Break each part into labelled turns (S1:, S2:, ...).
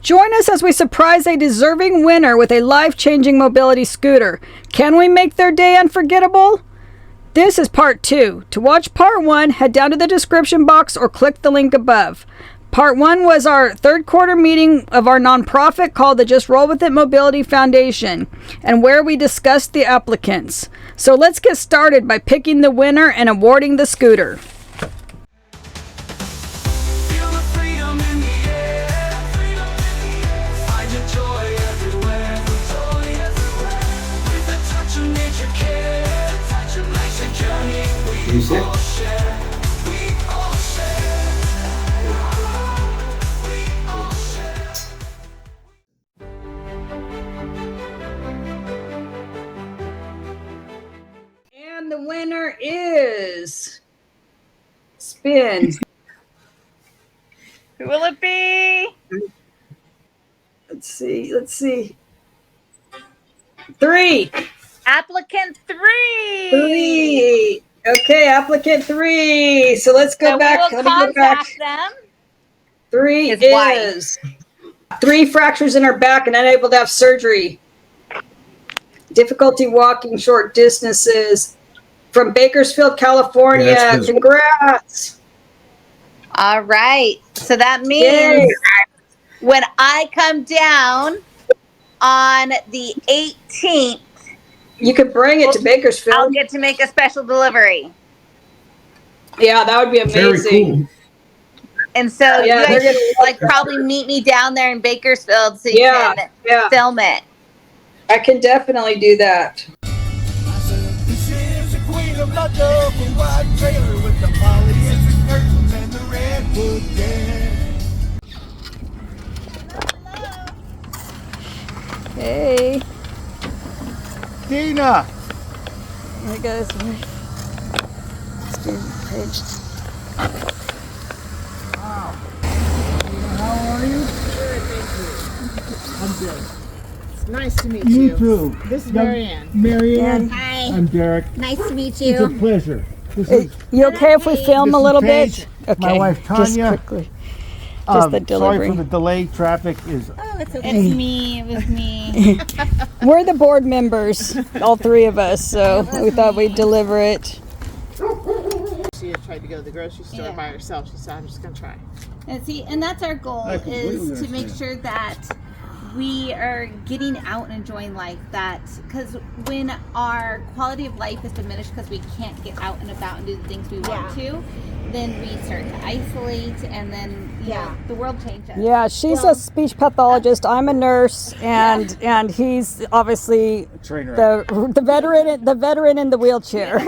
S1: Join us as we surprise a deserving winner with a life-changing mobility scooter. Can we make their day unforgettable? This is part 2. To watch part 1, head down to the description box or click the link above. Part 1 was our third quarter meeting of our nonprofit called the Just Roll With It Mobility Foundation, and where we discussed the applicants. So let's get started by picking the winner and awarding the scooter.
S2: You sit?
S1: And the winner is Spin.
S3: Who will it be?
S1: Let's see. 3.
S3: Applicant 3.
S1: 3. Okay, applicant 3. So let's go back.
S3: We will
S1: Let me go back.
S3: contact them.
S1: 3
S3: His
S1: is 3 fractures in her back and unable to have surgery. Difficulty walking short distances. From Bakersfield, California.
S2: Yeah,
S1: Congrats.
S3: All right. So that means
S1: Yay.
S3: when I come down on the 18th,
S1: You could bring it to Bakersfield.
S3: I'll get to make a special delivery.
S1: Yeah, that would be
S2: Very
S1: amazing.
S2: cool.
S3: And so
S1: Yeah,
S3: you
S1: they're
S3: guys
S1: gonna-
S3: should probably meet me down there in Bakersfield so you
S1: Yeah,
S3: can
S1: yeah.
S3: film it.
S1: I can definitely do that.
S4: This is the queen of my double wide trailer with the polyester curtains and the redwood den.
S1: Hey.
S4: Dina!
S1: Hey guys. Let's do the page.
S4: How are you?
S5: Good, thank you.
S4: I'm good.
S5: It's nice to meet
S4: You
S5: you.
S4: too.
S5: This is
S4: Young-
S5: Marianne.
S4: Marianne.
S6: Hi,
S4: I'm Derek.
S6: nice to meet
S4: It's a
S6: you.
S4: pleasure. This
S1: Hey,
S4: is
S1: you okay if we film
S4: This
S1: a
S4: is
S1: little
S4: Paige,
S1: bit? Okay.
S4: my wife,
S1: Just
S4: Tanya.
S1: quickly. Just the
S4: sorry
S1: delivery.
S4: for the delay. Traffic is
S6: Oh, it's okay.
S3: It's me. It was me.
S1: We're the board members, all 3 of us, so we thought we'd deliver it.
S5: She had tried to go to the grocery store
S3: Yeah.
S5: by herself. She said, I'm just going to try.
S3: And see, and that's our goal,
S4: I completely
S3: is to make
S4: understand.
S3: sure that we are getting out and enjoying life. That because when our quality of life is diminished because we can't get out and about and do the things we want to, then we start to isolate, and then you know, the world changes.
S1: Yeah, she's a speech pathologist. I'm a nurse, and he's obviously
S4: trainer.
S1: the veteran in the wheelchair.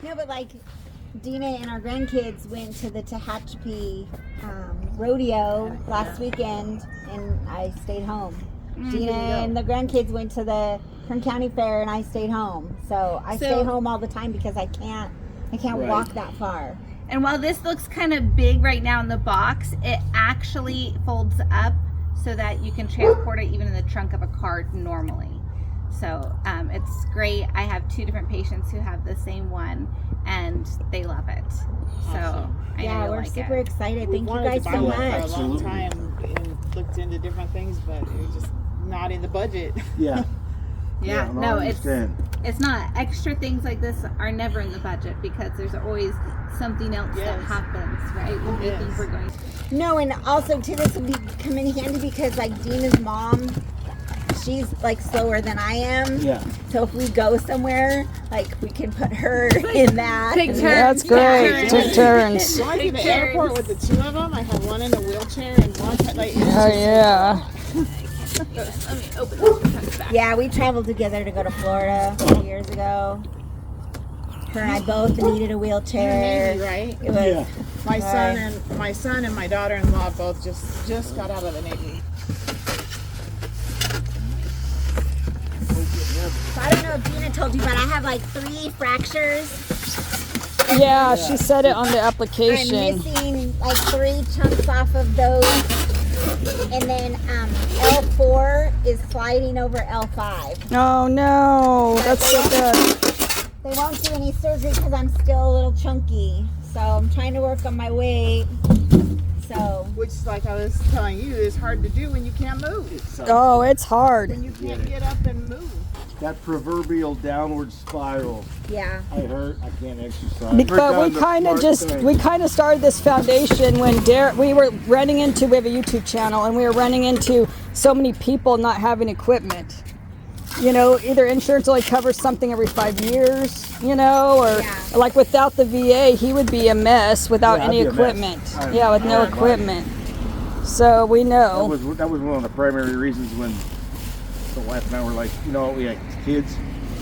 S6: No, but like Dina and our grandkids went to the Tehachapi rodeo last weekend, and I stayed home. Dina and the grandkids went to the Kern County Fair, and I stayed home. So I stay home all the time because I can't walk that far.
S3: And while this looks kind of big right now in the box, it actually folds up so that you can transport it even in the trunk of a car normally. So it's great. I have 2 different patients who have the same one, and they love it. So I know you'll
S6: we're
S3: like
S6: super
S3: it.
S6: excited.
S5: We
S6: Thank you
S5: wanted
S6: guys
S5: to buy
S6: so
S5: one for a
S6: much.
S5: long
S4: Absolutely.
S5: time and looked into different things, but it was just not in the budget.
S4: Yeah.
S3: Yeah,
S4: no,
S3: no,
S4: I understand.
S3: it's not. Extra things like this are never in the budget because there's always something else that
S5: Yes.
S3: happens, right? When we think
S5: Yes.
S3: we're going to.
S6: No, and also too, this will come in handy because like Dina's mom, she's like slower than I am.
S4: Yeah.
S6: So if we go somewhere, like we can put her in that.
S3: Take turns.
S1: That's great. Take turns.
S5: Going to the airport with the 2 of them, I had one in a wheelchair and one like.
S1: Oh yeah.
S3: Let me open this back.
S6: Yeah, we traveled together to go to Florida a few years ago. Her and I both needed a wheelchair.
S5: Navy, right?
S6: It was
S4: Yeah.
S5: My son and my daughter-in-law both just got out of the Navy.
S6: So I don't know if Dina told you, but I have like 3 fractures.
S1: Yeah, she said it on the
S6: I'm
S1: application.
S6: missing like 3 chunks off of those. And then L4 is sliding over L5.
S1: Oh no, that's so bad.
S6: They won't do any surgery because I'm still a little chunky. So I'm trying to work on my weight. So So
S5: Which, like I was telling you, is hard to do when you can't move.
S1: Oh, it's hard.
S5: When you can't get up and move.
S2: That proverbial downward spiral.
S6: yeah.
S2: I hurt. I can't exercise.
S1: But we kind of started this foundation when we were running into, we have a YouTube channel, and we were running into so many people not having equipment. You know, either insurance only covers something every 5 years, you know, or like without the VA, he would be a mess without any equipment. Yeah, with no equipment. So we know.
S2: That was one of the primary reasons when the wife and I were like, you know, we had kids,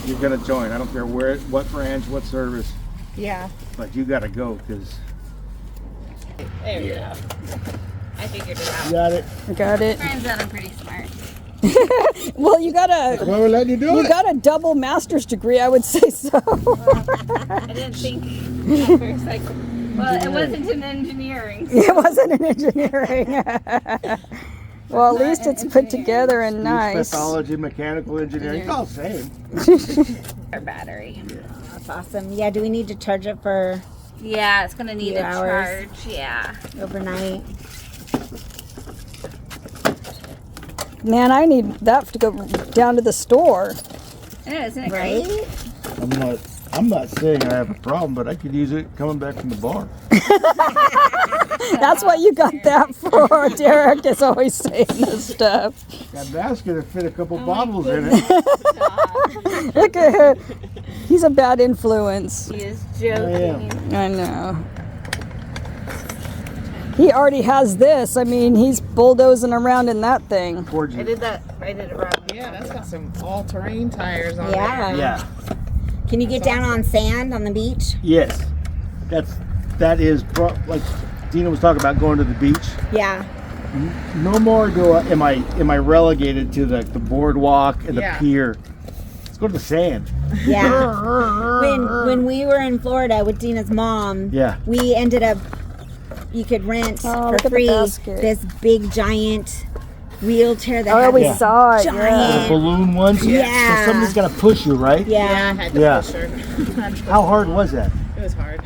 S2: you're gonna join. I don't care what branch, what service,
S5: Yeah.
S2: but you gotta go because.
S3: There you go. I figured it out.
S2: Got it.
S1: Got it.
S3: Turns out I'm pretty smart.
S1: Well, you got a
S2: Well, we're letting you do it.
S1: got a double master's degree, I would say so.
S3: I didn't think at first. Well, it wasn't in engineering.
S1: It wasn't in engineering. Well, at least it's put together and nice.
S2: Pathology, mechanical engineering, it's all the same.
S3: Our battery.
S6: That's awesome. Yeah, do we need to charge it for
S3: Yeah, it's gonna need
S6: Few
S3: a
S6: hours.
S3: charge. Yeah.
S6: overnight?
S1: Man, I need that to go down to the store.
S3: Isn't it
S6: Right?
S3: great?
S2: I'm not saying I have a problem, but I could use it coming back from the bar.
S1: That's what you got that for. Derek is always saying this stuff.
S2: That basket would fit a couple bottles in it.
S1: Look at him. He's a bad influence.
S3: He is
S2: I am.
S3: joking.
S1: I know. He already has this. I mean, he's bulldozing around in that thing.
S2: Towards
S3: I
S2: you.
S3: did that. I did it wrong.
S5: Yeah, that's got some all-terrain tires on
S6: Yeah.
S2: Yeah.
S6: Can you get down on sand on the beach?
S2: Yes. That is like Dina was talking about going to the beach.
S6: Yeah.
S2: No more am I relegated to the boardwalk and the
S5: Yeah.
S2: pier. Let's go to the sand.
S6: Yeah. When we were in Florida with Dina's mom,
S2: Yeah.
S6: we ended up, you could rent
S1: Oh,
S6: for
S1: look at the
S6: free
S1: basket.
S6: this big giant wheelchair that
S1: Oh,
S6: had
S1: we
S6: this
S1: saw it.
S2: The
S6: giant.
S2: balloon ones.
S6: Yeah.
S2: So somebody's got to push you, right?
S5: Yeah, I
S6: Yeah.
S5: had to
S2: Yeah.
S5: push her.
S2: How hard was that?
S5: It was hard.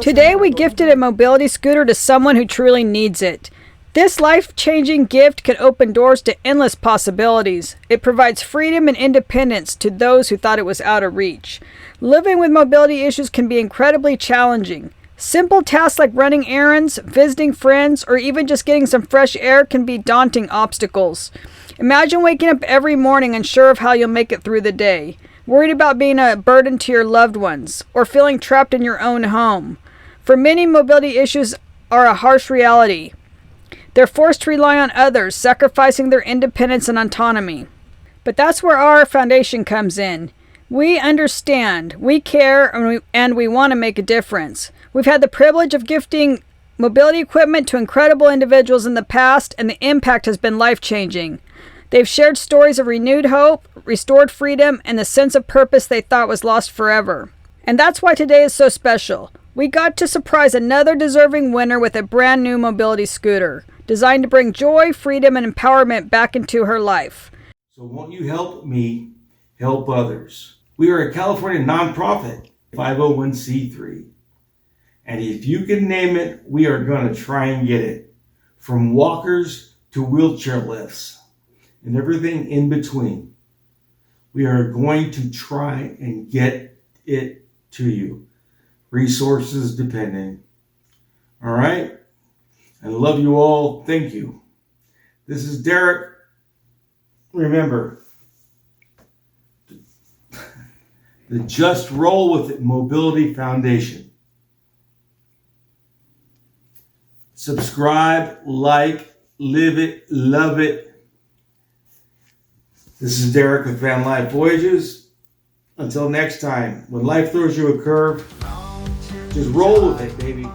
S1: Today, we gifted a mobility scooter to someone who truly needs it. This life-changing gift can open doors to endless possibilities. It provides freedom and independence to those who thought it was out of reach. Living with mobility issues can be incredibly challenging. Simple tasks like running errands, visiting friends, or even just getting some fresh air can be daunting obstacles. Imagine waking up every morning unsure of how you'll make it through the day, worried about being a burden to your loved ones, or feeling trapped in your own home. For many, mobility issues are a harsh reality. They're forced to rely on others, sacrificing their independence and autonomy. But that's where our foundation comes in. We understand, we care, and we want to make a difference. We've had the privilege of gifting mobility equipment to incredible individuals in the past, and the impact has been life-changing. They've shared stories of renewed hope, restored freedom, and the sense of purpose they thought was lost forever. And that's why today is so special. We got to surprise another deserving winner with a brand new mobility scooter, designed to bring joy, freedom, and empowerment back into her life.
S7: So won't you help me help others? We are a California nonprofit, 501c3. And if you can name it, we are going to try and get it. From walkers to wheelchair lifts and everything in between. We are going to try and get it to you. Resources depending. All right? I love you all. Thank you. This is Derek. Remember, the Just Roll With It Mobility Foundation. Subscribe, like, live it, love it. This is Derek with Van Life Voyages. Until next time, when life throws you a curve, just roll with it, baby.